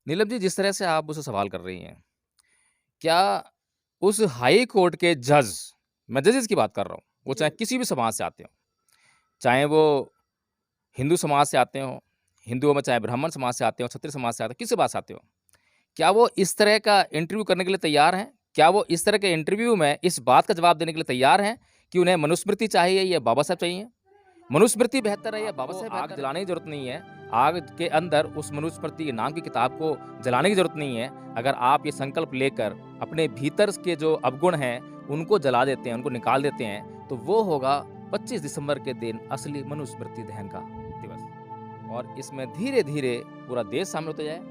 नीलम जी, जिस तरह से आप मुझसे सवाल कर रही हैं, क्या उस हाई कोर्ट के जज, मैं जजेस की बात कर रहा हूँ, वो चाहे जी। किसी भी समाज से आते हों, चाहे वो हिंदू समाज से आते हों, हिंदुओं में चाहे ब्राह्मण समाज से आते हों, क्षत्रिय समाज से आते हों, किसी समाज से आते हों, क्या वो इस तरह का इंटरव्यू करने के लिए तैयार हैं? क्या वो इस तरह के इंटरव्यू में इस बात का जवाब देने के लिए तैयार हैं कि उन्हें मनुस्मृति चाहिए या बाबा साहब चाहिए? मनुस्मृति बेहतर है या बाबा साहब बेहतर है? आग जलाने की ज़रूरत नहीं है। आग के अंदर उस मनुस्मृति के नाम की किताब को जलाने की ज़रूरत नहीं है। अगर आप ये संकल्प लेकर अपने भीतर के जो अवगुण हैं, उनको जला देते हैं, उनको निकाल देते हैं, तो वो होगा 25 दिसंबर के दिन असली मनुस्मृति दहन का दिवस। और इसमें धीरे-धीरे पूरा देश शामिल होता जाए।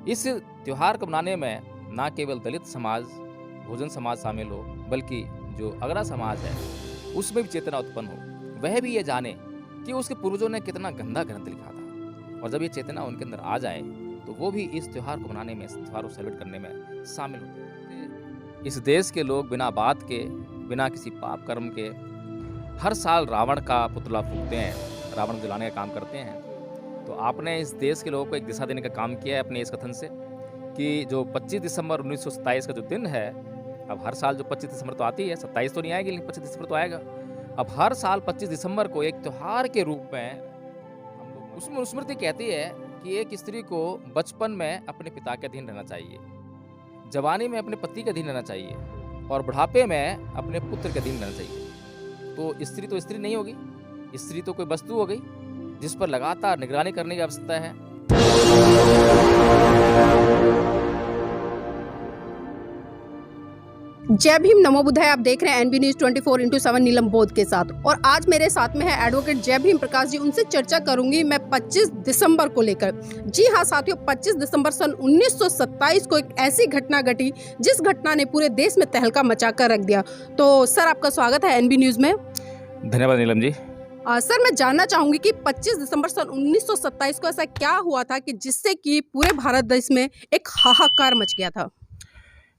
इस त्योहार को मनाने में ना केवल दलित समाज, बहुजन समाज शामिल हो, बल्कि जो अगड़ा समाज है, उसमें भी चेतना उत्पन्न हो। वह भी ये जाने कि उसके पूर्वजों ने कितना गंदा ग्रंथ लिखा था। और जब ये चेतना उनके अंदर आ जाए, तो वो भी इस त्योहार को मनाने में, इस त्योहार को सेलिब्रेट करने में शामिल होते हैं। इस देश के लोग बिना बात के, बिना किसी पाप कर्म के, हर साल रावण का पुतला फूँकते हैं, रावण को जलाने का काम करते हैं। तो आपने इस देश के लोगों को एक दिशा देने का काम किया है अपने इस कथन से कि जो 25 दिसंबर 1927 का जो दिन है, अब हर साल जो 25 दिसंबर तो आती है, 27 तो नहीं आएगी, लेकिन 25 दिसंबर तो आएगा। अब हर साल 25 दिसंबर को एक त्योहार के रूप में हम लोग उसमें स्मृति कहती है कि एक स्त्री को बचपन में अपने पिता के अधीन रहना चाहिए, जवानी में अपने पति के अधीन रहना चाहिए और बुढ़ापे में अपने पुत्र के अधीन रहना चाहिए। तो स्त्री नहीं होगी, स्त्री तो कोई वस्तु हो गई जिस पर लगातार निगरानी करने की आवश्यकता है। जय भीम, नमो बुद्धाय। आप देख रहे हैं एनबी न्यूज 24/7 नीलम बोध के साथ, और आज मेरे साथ में है एडवोकेट जय भीम प्रकाश जी। उनसे चर्चा करूंगी मैं 25 दिसंबर को लेकर। जी हाँ साथियों, 25 दिसंबर सन 1927 को एक ऐसी घटना घटी जिस घटना ने पूरे देश में तहलका मचा कर रख दिया। तो सर, आपका स्वागत है एनबी न्यूज में। धन्यवाद नीलम जी। सर, मैं जानना चाहूंगी कि 25 दिसंबर सन 1927 को ऐसा क्या हुआ था कि जिससे कि पूरे भारत देश में एक हाहाकार मच गया था।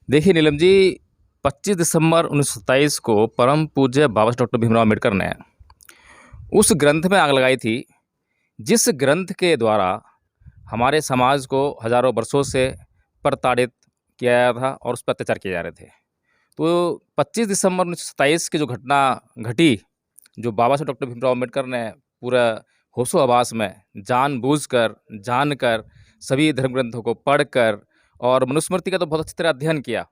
देखिए नीलम जी, 25 दिसंबर 1927 को परम पूज्य बाबा साहब डॉक्टर भीमराव अम्बेडकर ने उस ग्रंथ में आग लगाई थी, जिस ग्रंथ के द्वारा हमारे समाज को हजारों वर्षों से प्रताड़ित किया गया था और उस पर अत्याचार किए जा रहे थे। तो 25 दिसंबर 1927 की जो घटना घटी, जो बाबा साहब डॉक्टर भीमराव अम्बेडकर ने पूरा होशो-हवास में जानबूझकर, जानकर, सभी धर्म ग्रंथों को पढ़कर और मनुस्मृति का तो बहुत अच्छी तरह अध्ययन किया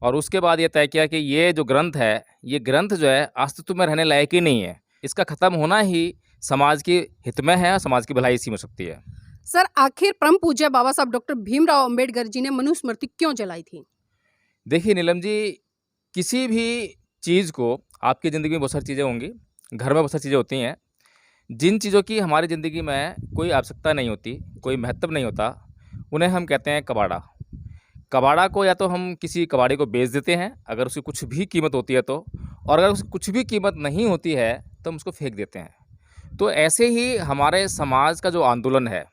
और उसके बाद ये तय किया कि ये जो ग्रंथ है, ये ग्रंथ जो है अस्तित्व में रहने लायक ही नहीं है। इसका ख़त्म होना ही समाज के हित में है और समाज की भलाई इसी में हो सकती है। सर, आखिर परम पूज्य बाबा साहब डॉक्टर भीमराव अंबेडकर जी ने मनुस्मृति क्यों जलाई थी? देखिए नीलम जी, किसी भी चीज़ को आपकी ज़िंदगी में बहुत सारी चीज़ें होंगी, घर में बहुत सारी चीज़ें होती हैं, जिन चीज़ों की हमारी ज़िंदगी में कोई आवश्यकता नहीं होती, कोई महत्व नहीं होता, उन्हें हम कहते हैं कबाड़ा। कबाड़ा को या तो हम किसी कबाड़ी को बेच देते हैं, अगर उसकी कुछ भी कीमत होती है तो, और अगर उसकी कुछ भी कीमत नहीं होती है, तो हम उसको फेंक देते हैं। तो ऐसे ही हमारे समाज का जो आंदोलन है,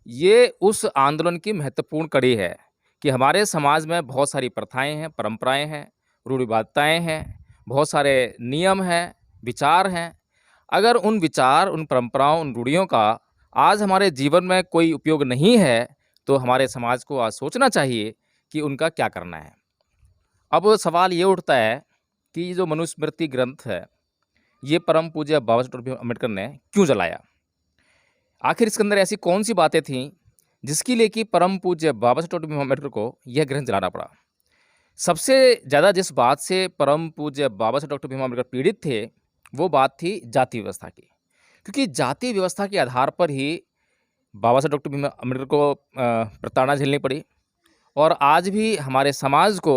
ये उस आंदोलन की महत्वपूर्ण कड़ी है कि हमारे समाज में बहुत सारी प्रथाएँ हैं, परंपराएँ हैं, रूढ़िवादिताएँ हैं, बहुत सारे नियम हैं, विचार हैं। अगर उन विचार, उन परंपराओं, उन रूढ़ियों का आज हमारे जीवन में कोई उपयोग नहीं है, तो हमारे समाज को आज सोचना चाहिए कि उनका क्या करना है। अब सवाल ये उठता है कि ये जो मनुस्मृति ग्रंथ है, ये परम पूज्य बाबा साहब डॉक्टर अम्बेडकर ने क्यों जलाया? आखिर इसके अंदर ऐसी कौन-सी बातें थीं, जिसके लिए कि परम पूज्य बाबा साहब डॉक्टर अम्बेडकर को यह ग्रंथ जलाना पड़ा? सबसे ज़्यादा जिस बात से परम पूज्य बाबा साहब डॉक्टर भीमराव अम्बेडकर पीड़ित थे, वो बात थी जाति व्यवस्था की। क्योंकि जाति व्यवस्था के आधार पर ही बाबा साहब डॉक्टर भीमराव अम्बेडकर को प्रताड़ना झेलनी पड़ी और आज भी हमारे समाज को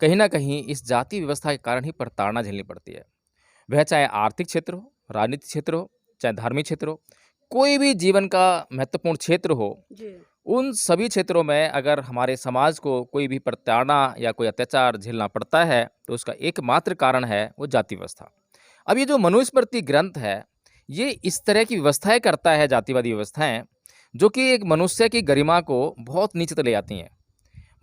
कहीं न कहीं इस जाति व्यवस्था के कारण ही प्रताड़ना झेलनी पड़ती है। वह चाहे आर्थिक क्षेत्र हो, राजनीतिक क्षेत्र हो, चाहे धार्मिक क्षेत्र हो, कोई भी जीवन का महत्वपूर्ण क्षेत्र हो, जी। उन सभी क्षेत्रों में अगर हमारे समाज को कोई भी प्रताड़ना या कोई अत्याचार झेलना पड़ता है, तो उसका एकमात्र कारण है वो जाति व्यवस्था। अब ये जो मनुस्मृति ग्रंथ है, ये इस तरह की व्यवस्थाएँ करता है, जातिवादी व्यवस्थाएँ, जो कि एक मनुष्य की गरिमा को बहुत नीचे तक ले जाती हैं।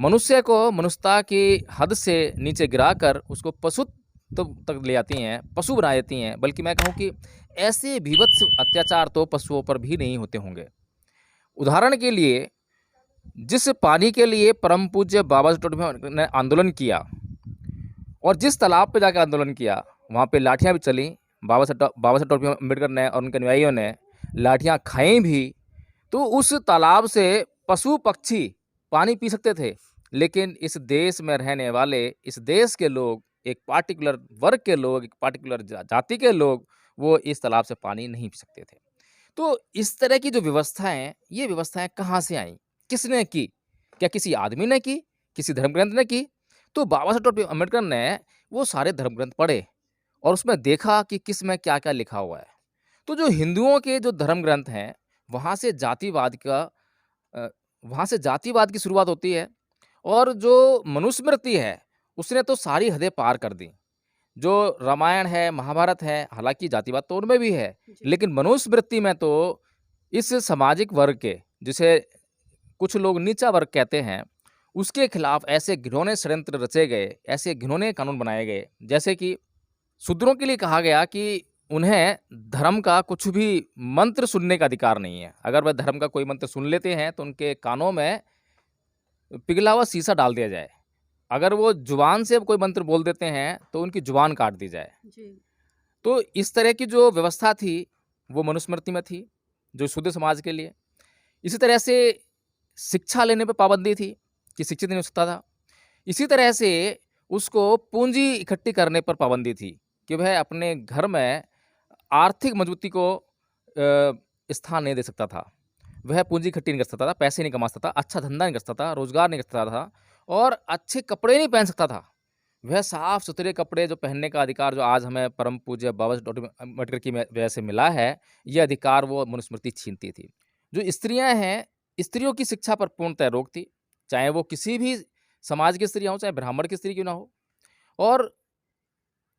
मनुष्य को मनुष्यता की हद से नीचे गिराकर उसको पशुत्व तक ले जाती हैं, पशु बना देती हैं। बल्कि मैं कहूँ कि ऐसे भीभत्स अत्याचार तो पशुओं पर भी नहीं होते होंगे। उदाहरण के लिए जिस पानी के लिए परम पूज्य बाबा साहब टोपे ने आंदोलन किया और जिस तालाब पे जाकर आंदोलन किया, वहाँ पे लाठियाँ भी चली। बाबा साहब टोपे अम्बेडकर ने और उनके अनुयायियों ने लाठियाँ खाई भी। तो उस तालाब से पशु पक्षी पानी पी सकते थे, लेकिन इस देश में रहने वाले, इस देश के लोग, एक पार्टिकुलर वर्ग के लोग, एक पार्टिकुलर जाति के लोग, वो इस तालाब से पानी नहीं पी सकते थे। तो इस तरह की जो व्यवस्थाएं, ये व्यवस्थाएं कहाँ से आई, किसने की? क्या किसी आदमी ने की, किसी धर्म ग्रंथ ने की? तो बाबा साहब डॉक्टर अम्बेडकर ने वो सारे धर्म ग्रंथ पढ़े और उसमें देखा कि किस में क्या क्या लिखा हुआ है। तो जो हिंदुओं के जो धर्म ग्रंथ हैं, वहाँ से जातिवाद का वहाँ से जातिवाद की शुरुआत होती है। और जो मनुस्मृति है, उसने तो सारी हदें पार कर दी। जो रामायण है, महाभारत है, हालांकि जातिवाद तो उनमें भी है, लेकिन मनुस्मृति में तो इस सामाजिक वर्ग के, जिसे कुछ लोग नीचा वर्ग कहते हैं, उसके खिलाफ ऐसे घिनौने षड्यंत्र रचे गए, ऐसे घिनौने कानून बनाए गए। जैसे कि शूद्रों के लिए कहा गया कि उन्हें धर्म का कुछ भी मंत्र सुनने का अधिकार नहीं है। अगर वह धर्म का कोई मंत्र सुन लेते हैं तो उनके कानों में पिघला हुआ शीशा डाल दिया जाए। अगर वो जुबान से कोई मंत्र बोल देते हैं तो उनकी जुबान काट दी जाए। तो इस तरह की जो व्यवस्था थी वो मनुस्मृति में थी, जो शुद्ध समाज के लिए। इसी तरह से शिक्षा लेने पे पाबंदी थी कि शिक्षित नहीं हो सकता था। इसी तरह से उसको पूंजी इकट्ठी करने पर पाबंदी थी कि वह अपने घर में आर्थिक मजबूती को स्थान नहीं दे सकता था। वह पूंजी इकट्ठी नहीं कर सकता था, पैसे नहीं कमा सकता था, अच्छा धंधा नहीं कर सकता था, रोजगार नहीं कर सकता था और अच्छे कपड़े नहीं पहन सकता था। वह साफ सुथरे कपड़े जो पहनने का अधिकार जो आज हमें परम पूज्य बाबा साहब डॉक्टर अम्बेडकर की वजह से मिला है, ये अधिकार वो मनुस्मृति छीनती थी। जो स्त्रियां हैं, स्त्रियों की शिक्षा पर पूर्णतः रोक थी, चाहे वो किसी भी समाज की स्त्रियां हो, चाहे ब्राह्मण की स्त्री क्यों ना हो। और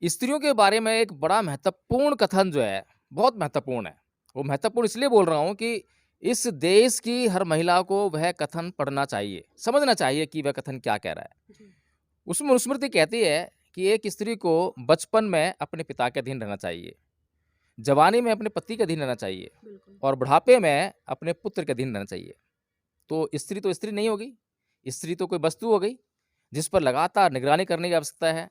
स्त्रियों के बारे में एक बड़ा महत्वपूर्ण कथन जो है, बहुत महत्वपूर्ण है। वो महत्वपूर्ण इसलिए बोल रहा हूँ कि इस देश की हर महिला को वह कथन पढ़ना चाहिए, समझना चाहिए कि वह कथन क्या कह रहा है। उसमें मनुस्मृति कहती है कि एक स्त्री को बचपन में अपने पिता के अधीन रहना चाहिए, जवानी में अपने पति के अधीन रहना चाहिए और बुढ़ापे में अपने पुत्र के अधीन रहना चाहिए। तो स्त्री नहीं होगी, स्त्री तो कोई वस्तु हो गई जिस पर लगातार निगरानी करने की आवश्यकता है,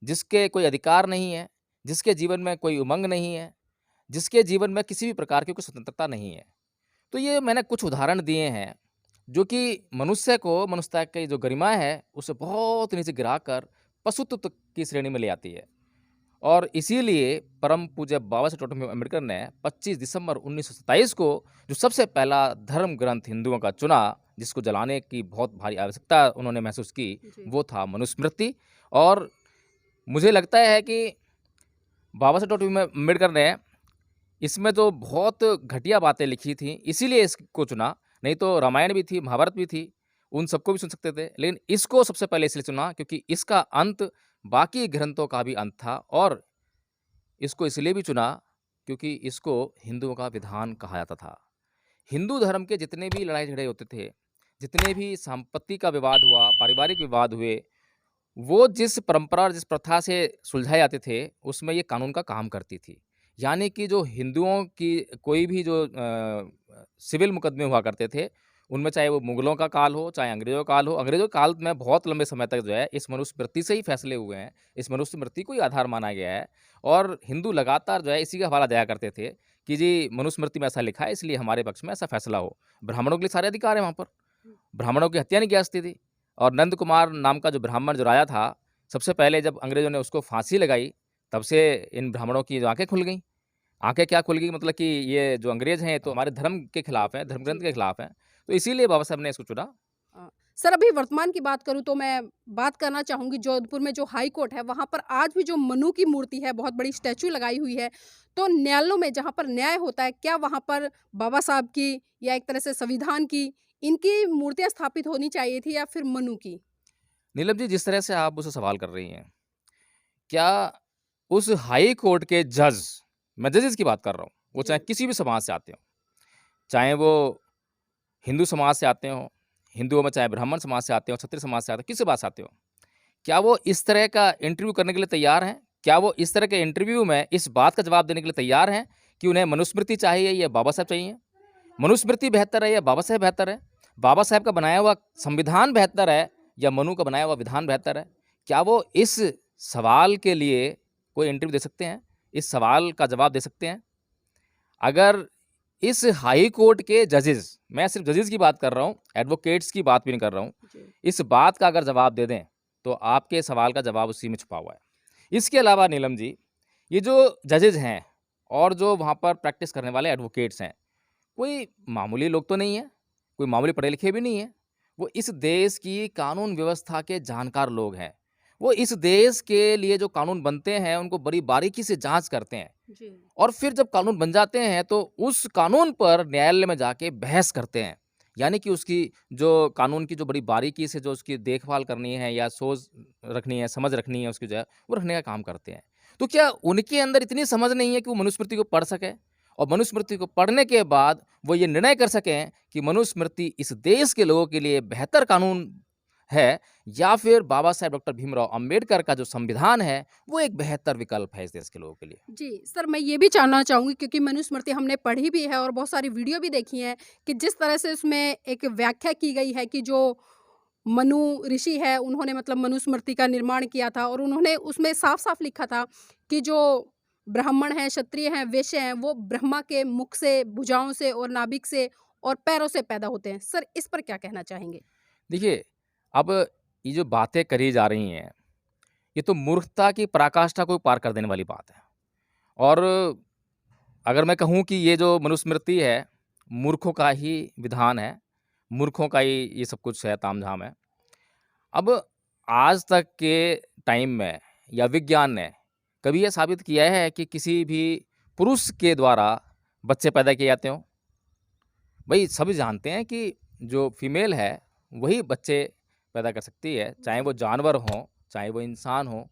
जिसके कोई अधिकार नहीं है, जिसके जीवन में कोई उमंग नहीं है, जिसके जीवन में किसी भी प्रकार की कोई स्वतंत्रता नहीं है। तो ये मैंने कुछ उदाहरण दिए हैं जो कि मनुष्य को, मनुष्यता की जो गरिमा है, उसे बहुत नीचे गिराकर पशुत्व की श्रेणी में ले आती है। और इसीलिए परम पूज्य बाबा साहब डॉक्टर अम्बेडकर ने 25 दिसंबर 1927 को जो सबसे पहला धर्म ग्रंथ हिंदुओं का चुना, जिसको जलाने की बहुत भारी आवश्यकता उन्होंने महसूस की, वो था मनुस्मृति। और मुझे लगता है कि बाबा साहब डॉक्टर अम्बेडकर ने इसमें तो बहुत घटिया बातें लिखी थी, इसीलिए इसको चुना। नहीं तो रामायण भी थी, महाभारत भी थी, उन सबको भी सुन सकते थे, लेकिन इसको सबसे पहले इसलिए चुना क्योंकि इसका अंत बाकी ग्रंथों का भी अंत था। और इसको इसलिए भी चुना क्योंकि इसको हिंदुओं का विधान कहा जाता था। हिंदू धर्म के जितने भी लड़ाई झगड़े होते थे, जितने भी संपत्ति का विवाद हुआ, पारिवारिक विवाद हुए, वो जिस परंपरा और जिस प्रथा से सुलझाए जाते थे, उसमें ये कानून का काम करती थी। यानी कि जो हिंदुओं की कोई भी जो सिविल मुकदमे हुआ करते थे, उनमें चाहे वो मुगलों का काल हो, चाहे अंग्रेज़ों का काल हो, अंग्रेज़ों के काल में बहुत लंबे समय तक जो है इस मनुस्मृति से ही फैसले हुए हैं, इस मनुस्मृति को ही आधार माना गया है। और हिंदू लगातार जो है इसी का हवाला दिया करते थे कि जी मनुस्मृति में ऐसा लिखा है, इसलिए हमारे पक्ष में ऐसा फैसला हो। ब्राह्मणों के लिए सारे अधिकार हैं वहाँ पर, ब्राह्मणों की हत्या नहीं की जा सकती थी। और नंद कुमार नाम का जो ब्राह्मण जो राजा था, सबसे पहले जब अंग्रेज़ों ने उसको फांसी लगाई, तब से इन ब्राह्मणों की जो आँखें खुल गईं। आँखें क्या खुल गई, मतलब कि ये जो अंग्रेज़ हैं, ये तो हमारे धर्म के खिलाफ हैं, धर्म ग्रंथ के खिलाफ हैं। तो इसीलिए बाबा साहब ने इसको चुना। सर, अभी वर्तमान की बात करूँ तो मैं बात करना चाहूँगी जोधपुर में जो हाई कोर्ट है, वहाँ पर आज भी जो मनु की मूर्ति है, बहुत बड़ी स्टैचू लगाई हुई है। तो न्यायालयों में जहाँ पर न्याय होता है, क्या वहाँ पर बाबा साहब की या एक तरह से संविधान की, इनकी मूर्तियाँ स्थापित होनी चाहिए थी या फिर मनु की? नीलम जी, जिस तरह से आप मुझसे सवाल कर रही हैं, क्या उस हाई कोर्ट के जज, मैं जजेस की बात कर रहा हूँ, वो चाहे किसी भी समाज से आते हों, चाहे वो हिंदू समाज से आते हों, हिंदुओं में चाहे ब्राह्मण समाज से आते हों, क्षत्रिय समाज से आते हों, किसी समाज से आते हों, क्या वो इस तरह का इंटरव्यू करने के लिए तैयार हैं? क्या वो इस तरह के इंटरव्यू में इस बात का जवाब देने के लिए तैयार हैं कि उन्हें मनुस्मृति चाहिए या बाबा साहब चाहिए? मनुस्मृति बेहतर है या बाबा साहब बेहतर है? बाबा साहेब का बनाया हुआ संविधान बेहतर है या मनु का बनाया हुआ विधान बेहतर है? क्या वो इस सवाल के लिए कोई इंटरव्यू दे सकते हैं? इस सवाल का जवाब दे सकते हैं? अगर इस हाई कोर्ट के जजेस, मैं सिर्फ जजेस की बात कर रहा हूँ, एडवोकेट्स की बात भी नहीं कर रहा हूँ, जी। इस बात का अगर जवाब दे दें, तो आपके सवाल का जवाब उसी में छुपा हुआ है। इसके अलावा नीलम जी, ये जो जजेस हैं और जो वहाँ पर प्रैक्टिस करने वाले एडवोकेट्स हैं, कोई मामूली लोग तो नहीं है, कोई मामूली पढ़े लिखे भी नहीं है। वो इस देश की कानून व्यवस्था के जानकार लोग हैं। वो इस देश के लिए जो कानून बनते हैं, उनको बड़ी बारीकी से जाँच करते हैं जी। और फिर जब कानून बन जाते हैं, तो उस कानून पर न्यायालय में जाके बहस करते हैं। यानी कि उसकी जो कानून की जो बड़ी बारीकी से जो उसकी देखभाल करनी है या सोच रखनी है, समझ रखनी है उसकी जो है, वो रखने का काम करते हैं। तो क्या उनके अंदर इतनी समझ नहीं है कि वो मनुस्मृति को पढ़ सकें? और मनुस्मृति को पढ़ने के बाद वो ये निर्णय कर सकें कि मनुस्मृति इस देश के लोगों के लिए बेहतर कानून है या फिर बाबा साहेब डॉक्टर भीमराव अंबेडकर का जो संविधान है, वो एक बेहतर विकल्प है इस देश के लोगों के लिए। जी, सर मैं ये भी जानना चाहूँगी क्योंकि मनुस्मृति हमने पढ़ी भी है और बहुत सारी वीडियो भी देखी हैं कि जिस तरह से उसमें एक व्याख्या की गई है कि जो मनु ऋषि है उन्होंने मतलब मनुस्मृति का निर्माण किया था और उन्होंने उसमें साफ-साफ लिखा था कि जो ब्राह्मण हैं, क्षत्रिय हैं, वैश्य हैं, वो ब्रह्मा के मुख से, भुजाओं से और नाभिक से और पैरों से पैदा होते हैं। सर इस पर क्या कहना चाहेंगे? देखिए, अब ये जो बातें करी जा रही हैं, ये तो मूर्खता की पराकाष्ठा को पार कर देने वाली बात है। और अगर मैं कहूँ कि ये जो मनुस्मृति है, मूर्खों का ही विधान है, मूर्खों का ही ये सब कुछ है, तामझाम है। अब आज तक के टाइम में या विज्ञान ने कभी ये साबित किया है कि किसी भी पुरुष के द्वारा बच्चे पैदा किए जाते हों? भई सभी जानते हैं कि जो फीमेल है, वही बच्चे पैदा कर सकती है, चाहे वो जानवर हों, चाहे वो इंसान हों,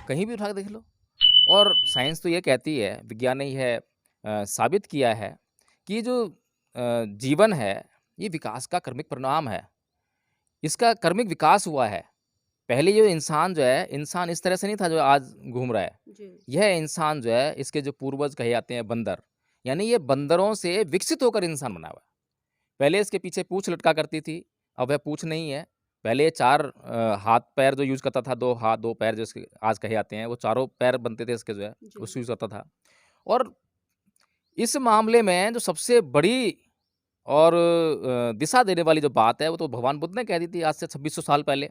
कहीं भी उठा के देख लो। और साइंस तो ये कहती है, विज्ञान ने यह साबित किया है कि जो जीवन है, ये विकास का क्रमिक परिणाम है। इसका क्रमिक विकास हुआ है। पहले जो इंसान जो है, इंसान इस तरह से नहीं था जो आज घूम रहा है। जी। यह इंसान जो है, इसके जो पूर्वज कहे जाते हैं बंदर, यानी ये बंदरों से विकसित होकर इंसान बना हुआ है। पहले इसके पीछे पूँछ लटका करती थी, अब वह पूँछ नहीं है। पहले ये 4 हाथ-पैर जो यूज़ करता था, 2 हाथ 2 पैर जो इसके आज कहे जाते हैं, वो चारों पैर बनते थे इसके जो है, जी। उससे यूज़ करता था। और इस मामले में जो सबसे बड़ी और दिशा देने वाली जो बात है, वो तो भगवान बुद्ध ने कह दी थी आज से 2600 साल पहले।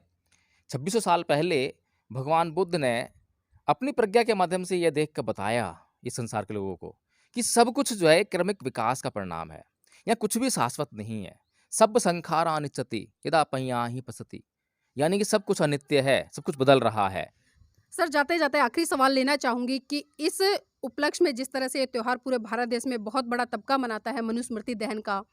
2600 साल पहले भगवान बुद्ध ने अपनी प्रज्ञा के माध्यम से ये देख कर बताया इस संसार के लोगों को कि सब कुछ जो है क्रमिक विकास का परिणाम है या कुछ भी शाश्वत नहीं है। सब संखारा अनिच्छति यदा पय्याहि पसति, यानी कि सब कुछ अनित्य है, सब कुछ बदल रहा है। सर जाते-जाते आखिरी सवाल लेना चाहूँगी कि इस उपलक्ष्य में जिस तरह से ये त्योहार पूरे भारत देश में बहुत बड़ा तबका मनाता है मनुस्मृति दहन का,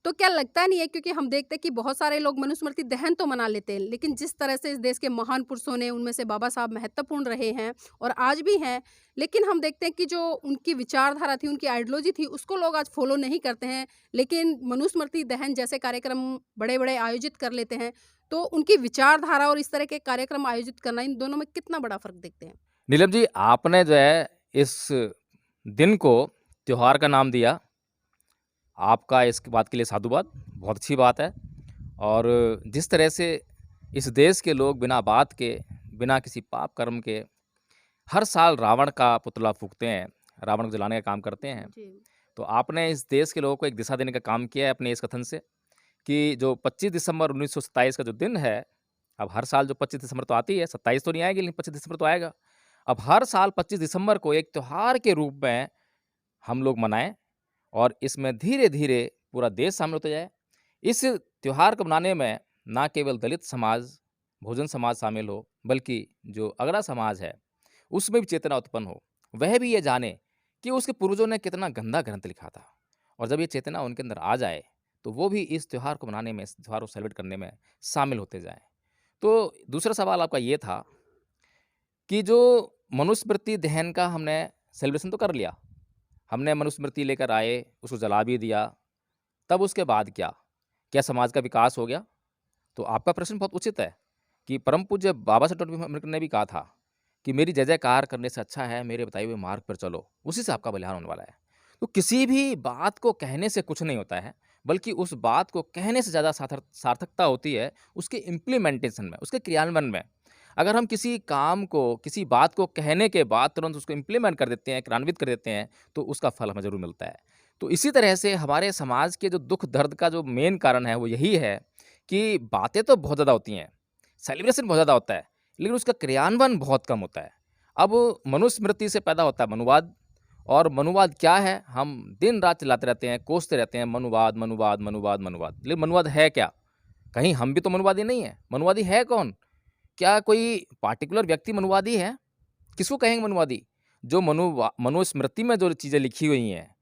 तो क्या लगता नहीं है क्योंकि हम देखते हैं कि बहुत सारे लोग मनुस्मृति दहन तो मना लेते हैं, लेकिन जिस तरह से इस देश के महान पुरुषों ने उनमें से बाबा साहब महत्वपूर्ण रहे हैं और आज भी हैं, लेकिन हम देखते हैं कि जो उनकी विचारधारा थी, उनकी आइडियोलॉजी थी, उसको लोग आज फॉलो नहीं करते हैं, लेकिन मनुस्मृति दहन जैसे कार्यक्रम बड़े-बड़े आयोजित कर लेते हैं। तो उनकी विचारधारा और इस तरह के कार्यक्रम आयोजित करना, इन दोनों में कितना बड़ा फ़र्क देखते हैं? नीलम जी, आपने जो है इस दिन को त्योहार का नाम दिया, आपका इस बात के लिए साधुवाद, बहुत अच्छी बात है। और जिस तरह से इस देश के लोग बिना बात के, बिना किसी पाप कर्म के हर साल रावण का पुतला फूँकते हैं, रावण को जलाने का काम करते हैं। जी। तो आपने इस देश के लोगों को एक दिशा देने का काम किया है अपने इस कथन से कि जो 25 दिसंबर 1927 का जो दिन है, अब हर साल जो 25 दिसंबर तो आती है, 27 तो नहीं आएगी लेकिन 25 दिसंबर तो आएगा। अब हर साल 25 दिसंबर को एक त्योहार के रूप में हम लोग मनाएँ और इसमें धीरे-धीरे पूरा देश शामिल होता जाए। इस त्योहार को मनाने में ना केवल दलित समाज, बहुजन समाज शामिल हो, बल्कि जो अगड़ा समाज है, उसमें भी चेतना उत्पन्न हो। वह भी ये जाने कि उसके पूर्वजों ने कितना गंदा ग्रंथ लिखा था और जब ये चेतना उनके अंदर आ जाए, तो वो भी इस त्योहार को मनाने में, इस त्योहार को सेलिब्रेट करने में शामिल होते जाएँ। तो दूसरा सवाल आपका ये था कि जो मनुस्मृति दहन का हमने सेलिब्रेशन तो कर लिया। हमने मनुस्मृति लेकर आए, उसको जला भी दिया। तब उसके बाद क्या? क्या समाज का विकास हो गया? तो आपका प्रश्न बहुत उचित है कि परम पूज्य बाबा साहब डॉक्टर भीमराव अम्बेडकर ने भी कहा था कि मेरी जय-जयकार करने से अच्छा है मेरे बताए हुए मार्ग पर चलो, उसी से आपका बलिहार होने वाला है। तो किसी भी बात को कहने से कुछ नहीं होता है, बल्कि उस बात को कहने से ज़्यादा सार्थकता होती है उसके इम्प्लीमेंटेशन में, उसके क्रियान्वयन में। अगर हम किसी काम को, किसी बात को कहने के बाद तुरंत उसको इम्प्लीमेंट कर देते हैं, क्रियान्वित कर देते हैं, तो उसका फल हमें ज़रूर मिलता है। तो इसी तरह से हमारे समाज के जो दुःख दर्द का जो मेन कारण है वो यही है कि बातें तो बहुत ज़्यादा होती हैं, सेलिब्रेशन बहुत ज़्यादा होता है, लेकिन उसका क्रियान्वयन बहुत कम होता है। अब मनुस्मृति से पैदा होता है मनुवाद, और मनुवाद क्या है? हम दिन-रात चिल्लाते रहते हैं, कोसते रहते हैं मनुवाद, मनुवाद, मनुवाद, मनुवाद। लेकिन मनुवाद है क्या? कहीं हम भी तो मनुवादी नहीं हैं। मनुवादी है कौन? क्या कोई पार्टिकुलर व्यक्ति मनुवादी है? किसको कहेंगे मनुवादी? जो मनुस्मृति में जो चीज़ें लिखी हुई हैं,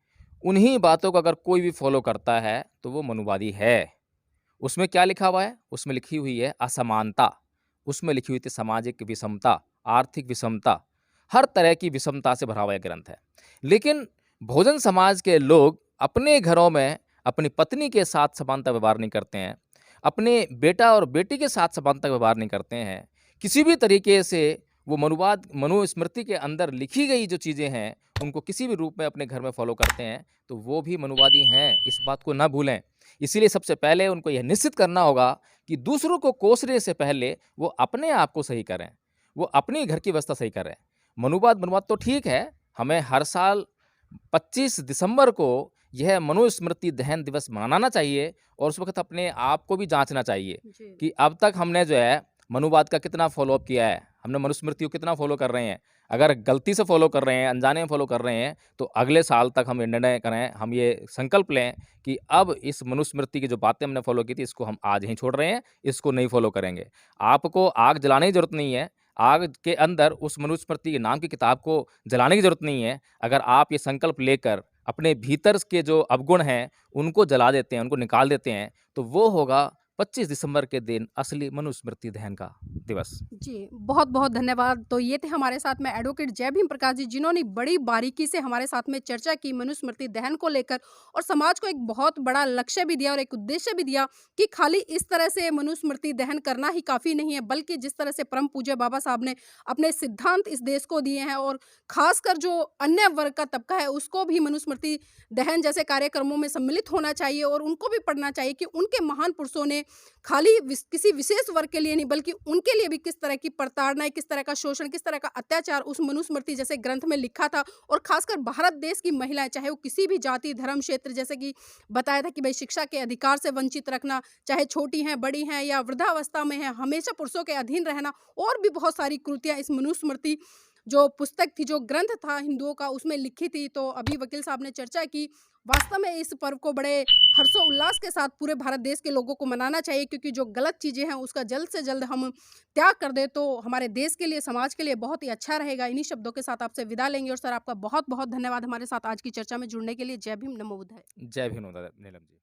उन्हीं बातों को अगर कोई भी फ़ॉलो करता है, तो वो मनुवादी है। उसमें क्या लिखा हुआ है? उसमें लिखी हुई है असमानता, उसमें लिखी हुई थी सामाजिक विषमता, आर्थिक विषमता, हर तरह की विषमता से भरा हुआ ये ग्रंथ है। लेकिन भोजन समाज के लोग अपने घरों में अपनी पत्नी के साथ समानता व्यवहार नहीं करते हैं, अपने बेटा और बेटी के साथ समानता व्यवहार नहीं करते हैं। किसी भी तरीके से वो मनुस्मृति के अंदर लिखी गई जो चीज़ें हैं, उनको किसी भी रूप में अपने घर में फ़ॉलो करते हैं, तो वो भी मनुवादी हैं, इस बात को ना भूलें। इसीलिए सबसे पहले उनको यह निश्चित करना होगा कि दूसरों को कोसने से पहले वो अपने आप को सही करें, वो अपने घर की व्यवस्था सही करें। मनुवाद तो ठीक है, हमें हर साल 25 दिसंबर को यह मनुस्मृति दहन दिवस मनाना चाहिए, और उस वक़्त अपने आप को भी जाँचना चाहिए जी। कि अब तक हमने जो है मनुवाद का कितना फ़ॉलो-अप किया है, हमने मनुस्मृति को कितना फ़ॉलो कर रहे हैं। अगर गलती से फ़ॉलो कर रहे हैं, अनजाने में फ़ॉलो कर रहे हैं, तो अगले साल तक हम ये निर्णय करें, हम ये संकल्प लें कि अब इस मनुस्मृति की जो बातें हमने फ़ॉलो की थी, इसको हम आज ही छोड़ रहे हैं, इसको नहीं फ़ॉलो करेंगे। आपको आग जलाने की ज़रूरत नहीं है, आग के अंदर उस मनुस्मृति के नाम की किताब को जलाने की ज़रूरत नहीं है। अगर आप ये संकल्प लेकर अपने भीतर के जो अवगुण हैं, उनको जला देते हैं, उनको निकाल देते हैं, तो वो होगा 25 दिसंबर के दिन असली मनुस्मृति दहन का दिवस। जी, बहुत-बहुत धन्यवाद। तो ये थे हमारे साथ में एडवोकेट जय भीम प्रकाश जी, जिन्होंने बड़ी बारीकी से हमारे साथ में चर्चा की मनुस्मृति दहन को लेकर, और समाज को एक बहुत बड़ा लक्ष्य भी दिया और एक उद्देश्य भी दिया कि खाली इस तरह से मनुस्मृति दहन करना ही काफ़ी नहीं है, बल्कि जिस तरह से परम पूज्य बाबा साहब ने अपने सिद्धांत इस देश को दिए हैं, और ख़ासकर जो अन्य वर्ग का तबका है, उसको भी मनुस्मृति दहन जैसे कार्यक्रमों में सम्मिलित होना चाहिए, और उनको भी पढ़ना चाहिए कि उनके महान पुरुषों ने खाली किसी विशेष वर्ग के लिए नहीं, बल्कि उनके लिए भी किस तरह की प्रताड़ना, किस तरह का शोषण, किस तरह का अत्याचार उस मनुस्मृति जैसे ग्रंथ में लिखा था। और खासकर भारत देश की महिलाएं, चाहे वो किसी भी जाति धर्म क्षेत्र, जैसे कि बताया था कि भाई शिक्षा के अधिकार से वंचित रखना, चाहे छोटी हैं बड़ी हैं या वृद्धावस्था में है, हमेशा पुरुषों के अधीन रहना, और भी बहुत सारी कृतियां इस मनुस्मृति जो पुस्तक थी, जो ग्रंथ था हिंदुओं का, उसमें लिखी थी। तो अभी वकील साहब ने चर्चा की, वास्तव में इस पर्व को बड़े हर्षोल्लास के साथ पूरे भारत देश के लोगों को मनाना चाहिए, क्योंकि जो गलत चीज़ें हैं उसका जल्द से जल्द हम त्याग कर दें, तो हमारे देश के लिए, समाज के लिए बहुत ही अच्छा रहेगा। इन्हीं शब्दों के साथ आपसे विदा लेंगे, और सर आपका बहुत बहुत धन्यवाद हमारे साथ आज की चर्चा में जुड़ने के लिए। जय भीम, नमो बुद्धाय। जय भीम नीलम जी।